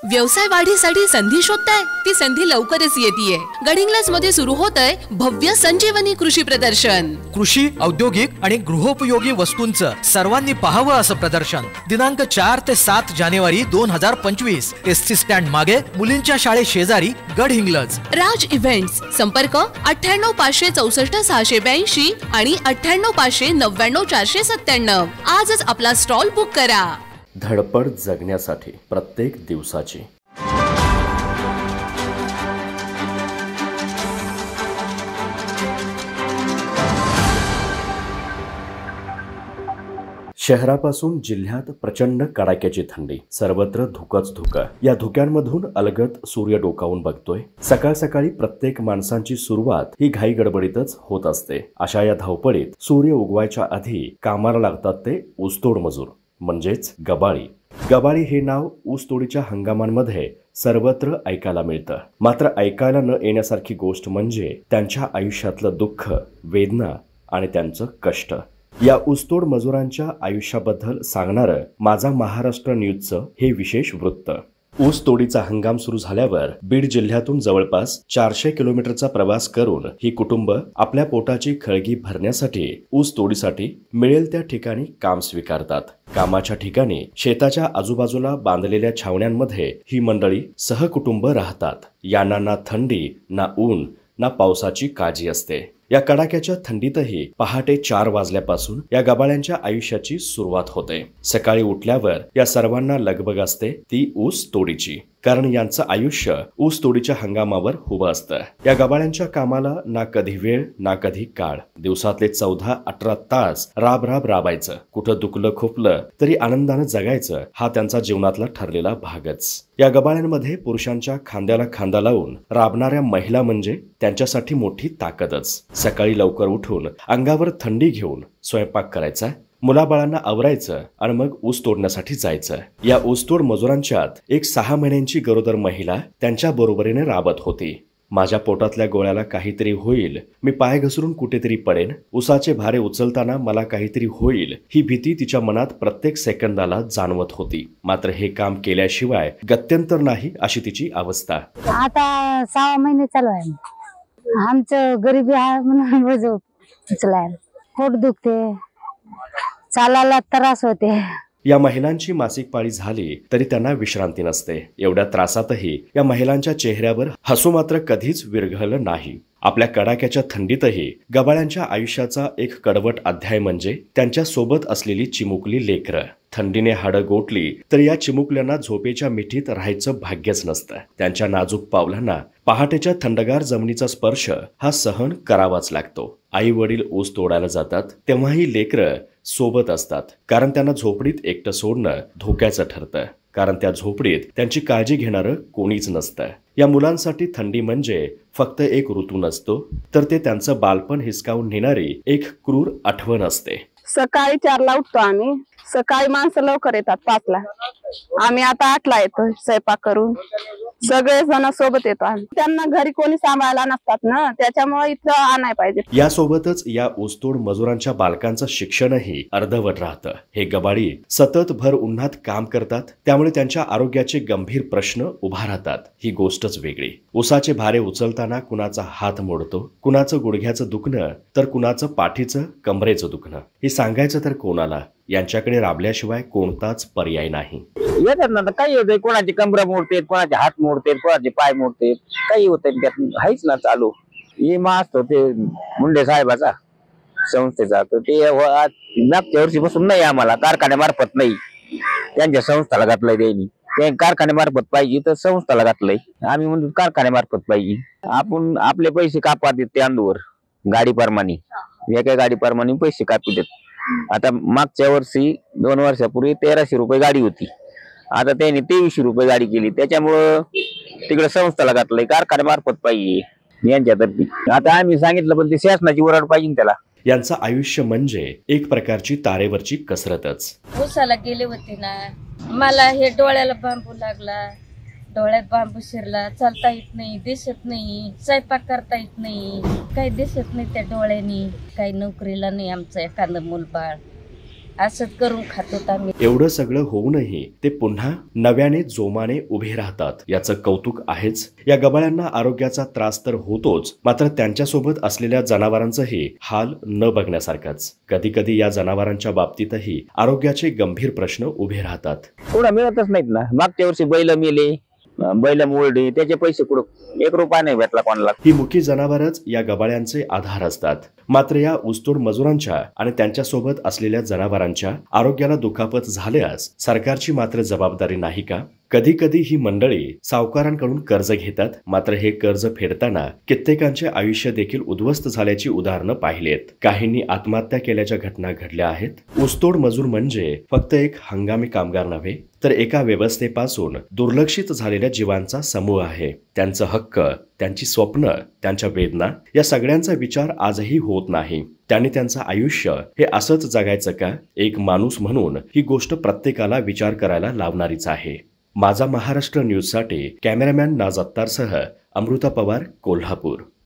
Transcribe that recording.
व्यवसाय वाढीसाठी संधी शोधताय? ती संधी लवकरच येतीये. गडिंग्लज मध्ये सुरू होतंय भव्य संजीवनी कृषी प्रदर्शन. कृषी, औद्योगिक आणि गृहोपयोगी वस्तूंचं सर्वांनी पाहावं असं प्रदर्शन दिनांक 4 ते 7 जानेवारी 2025 एसटी स्टँड मागे मुलींच्या शाळे शेजारी गडहिंग्लज. राज इव्हेंट्स. संपर्क 98 564 682 आणि 98 599 497. आजच आपला स्टॉल बुक करा. धडपड जगण्यासाठी प्रत्येक दिवसाची. शहरापासून जिल्ह्यात प्रचंड कडाक्याची थंडी, सर्वत्र धुकंच धुकं. या धुक्यांमधून अलगत सूर्य डोकावून बघतोय. सकाळ सकाळी प्रत्येक माणसांची सुरुवात ही घाई गडबडीतच होत असते. अशा या धावपळीत सूर्य उगवायच्या आधी कामाला लागतात ते ऊसतोड मजूर, म्हणजेच गबाळी. गबाळी हे नाव ऊसतोडीच्या हंगामांमध्ये सर्वत्र ऐकायला मिळतं. मात्र ऐकायला न येण्यासारखी गोष्ट म्हणजे त्यांच्या आयुष्यातलं दुःख, वेदना आणि त्यांचं कष्ट. या ऊसतोड मजुरांच्या आयुष्याबद्दल सांगणारं माझा महाराष्ट्र न्यूजचं हे विशेष वृत्त. ऊस तोडीचा हंगाम सुरू झाल्यावर बीड जिल्ह्यातून जवळपास 400 किलोमीटरचा प्रवास करून ही कुटुंब आपल्या पोटाची खळगी भरण्यासाठी ऊस तोडीसाठी मिळेल त्या ठिकाणी काम स्वीकारतात. कामाच्या ठिकाणी शेताच्या आजूबाजूला बांधलेल्या छावण्यांमध्ये ही मंडळी सहकुटुंब राहतात. यांना ना थंडी, ना ऊन, ना पावसाची काळजी असते. या कडाक्याच्या थंडीतही पहाटे 4 वाजल्यापासून या गबाळ्यांच्या आयुष्याची सुरुवात होते. सकाळी उठल्यावर या सर्वांना लगबग असते ती ऊस तोडीची, कारण यांचं आयुष्य ऊस तोडीच्या हंगामावर उभं असतं. या गबाळ्यांच्या कामाला ना कधी वेळ ना कधी काळ. दिवसातले 14-18 तास राबायचं. कुठं दुखलं खुपलं तरी आनंदानं जगायचं हा त्यांचा जीवनातला ठरलेला भागच. या गबाळ्यांमध्ये पुरुषांच्या खांद्याला खांदा लावून राबणाऱ्या महिला म्हणजे त्यांच्यासाठी मोठी ताकदच. सकाळी लवकर उठून अंगावर थंडी घेऊन स्वयंपाक करायचा, मुलाबाळांना आवरायचं आणि मग ऊस तोडण्यासाठी जायचं. या ऊसतोड मजुरांच्यात एक 6 महिन्यांची गरोदर महिला त्यांच्या बरोबरीने राबत होती. माझ्या पोटातल्या गोळ्याला काहीतरी होईल, मी पाय घसरून कुठेतरी पडेन, ऊसाचे भारे उचलताना मला काहीतरी होईल, ही भीती तिच्या मनात प्रत्येक सेकंदाला जाणवत होती. मात्र हे काम केल्याशिवाय गत्यंतर नाही अशी तिची अवस्था. आता 6 महिने चालू आहे. आमचं गरिबी आहे म्हणून वजन उचलायला पोट दुखते, चालायला त्रास होते. या महिलांची मासिक पाळी झाली तरी त्यांना विश्रांती नसते. एवढ्या त्रासातही या महिलांच्या चेहऱ्यावर हसू मात्र कधीच विरघळलं नाही. आपल्या कडाक्याच्या थंडीतही गबाळ्यांच्या आयुष्याचा एक कडवट अध्याय म्हणजे त्यांच्या सोबत असलेली चिमुकली लेकरं. थंडीने हाडं गोठली तर या चिमुकल्यांना झोपेच्या मिठीत राहायचं भाग्यच नसतं. त्यांच्या नाजूक पावलांना पहाटेच्या थंडगार जमिनीचा स्पर्श हा सहन करावाच लागतो. आई वडील ऊस तोडायला जातात तेव्हाही लेकरं सोबत असतात, कारण त्यांना झोपडीत एकटं सोडणं धोक्याचं ठरतं. कारण त्या झोपडीत त्यांची काळजी घेणारं कोणीच नसतं. या मुलांसाठी थंडी म्हणजे फक्त एक ऋतू नसतो, तर ते त्यांचं बालपण हिसकावून नेणारी एक क्रूर आठवण असते. सकाळी 4ला उठतो आम्ही. सकाळी माणसं लवकर येतात 5ला. आम्ही आता 8ला येतो स्वयंपाक करून. सगळे जण सोबत येतो आम्ही. त्यांना घरी कोणी सांभाळायला नसतात ना, त्याच्यामुळे इथं आणाय पाहिजे. यासोबतच या ऊसतोड मजुरांच्या बालकांचं शिक्षणही अर्धवट राहतं. हे गबाळी सतत भर उन्हात काम करतात, त्यामुळे त्यांच्या आरोग्याचे गंभीर प्रश्न उभा राहतात. ही गोष्टच वेगळी. ऊसाचे भारे उचलताना कुणाचा हात मोडतो, कुणाचं गुडघ्याचं दुखणं तर कुणाचं पाठीचं कमरेचं दुखणं. हे सांगायचं तर कोणाला? यांच्याकडे राबल्याशिवाय कोणताच पर्याय नाही. येतात ना, काही होतंय, कोणाची कमर मोडते, कोणाचे हात मोडते, कोणाचे पाय मोडते, काही होतंय त्यात आहेच ना चालू. हे असतो ते मुंडे साहेबाचा संस्थेचा, तर ते मागच्या वर्षीपासून नाही, आम्हाला कारखान्यामार्फत नाही, त्यांच्या संस्थाला घातलंय त्यांनी. ते कारखान्यामार्फत पाहिजे तर संस्थाला घातलंय. आम्ही म्हणतो कारखान्यामार्फत पाहिजे. आपण आपले पैसे कापा देत ते अंदूवर गाडी परमानी, एका गाडी परमानी पैसे कापू देत. आता मागच्या वर्षी 2 वर्षापूर्वी 1300 रुपये गाडी होती, आता त्यांनी 2300 रुपये गाडी केली. त्याच्यामुळं तिकडे संस्थाला घातलंय, कारखान्यामार्फत पाहिजे यांच्यातर्फे. आता आम्ही सांगितलं पण ते शासनाची ओरड पाहिजे त्याला. यांचं आयुष्य म्हणजे एक प्रकारची तारेवरची कसरतच. ऊसाला गेले होते ना, मला हे डोळ्याला बांबू लागला, डोळ्यात बांबू शिरला, चालता येत नाही, दिसत नाही, स्वयंपाक करता येत नाही, काही दिसत नाही त्या डोळ्यानी. काही नोकरीला नाही आमचं एखादं मूलबाळ, असंच करून खातो आम्ही. एवढं सगळं होऊनही ते पुन्हा नव्याने जोमाने उभे राहतात, याचं कौतुक आहेच. या गबाळ्यांना आरोग्याचा त्रास तर होतोच, मात्र त्यांच्यासोबत असलेल्या जनावरांचंही हाल न बघण्यासारखाच. कधी कधी या जनावरांच्या बाबतीतही आरोग्याचे गंभीर प्रश्न उभे राहतात. कुठं मिळतच नाहीत ना. मागच्या वर्षी बैल मेले, बैल मोडली, त्याचे पैसे कुठं 1 रुपया नाही भेटला कोणाला. ही मुकी जनावरच या गबाळ्यांचे आधार असतात. मात्र या ऊसतोड मजुरांच्या आणि त्यांच्यासोबत असलेल्या जनावरांच्या आरोग्याला दुखापत झाल्यास सरकारची मात्र जबाबदारी नाही का? कधी कधी ही मंडळी सावकारांकडून कर्ज घेतात, मात्र हे कर्ज फेडताना कित्येकांचे आयुष्य देखील उद्ध्वस्त झाल्याची उदाहरणं पाहिलेत. काहींनी आत्महत्या केल्याच्या घटना घडल्या आहेत. ऊसतोड मजूर म्हणजे फक्त एक हंगामी कामगार नव्हे, तर एका व्यवस्थेपासून दुर्लक्षित झालेल्या जीवांचा समूह आहे. त्यांचं हक्क, त्यांची स्वप्न, त्यांच्या वेदना या सगळ्यांचा विचार आजही होत नाही. त्यांनी त्यांचं आयुष्य हे असंच जगायचं का? एक माणूस म्हणून ही गोष्ट प्रत्येकाला विचार करायला लावणारीच आहे. माझा महाराष्ट्र न्यूजसाठी कॅमेरामॅन नाज अत्तारसह अमृता पवार, कोल्हापूर.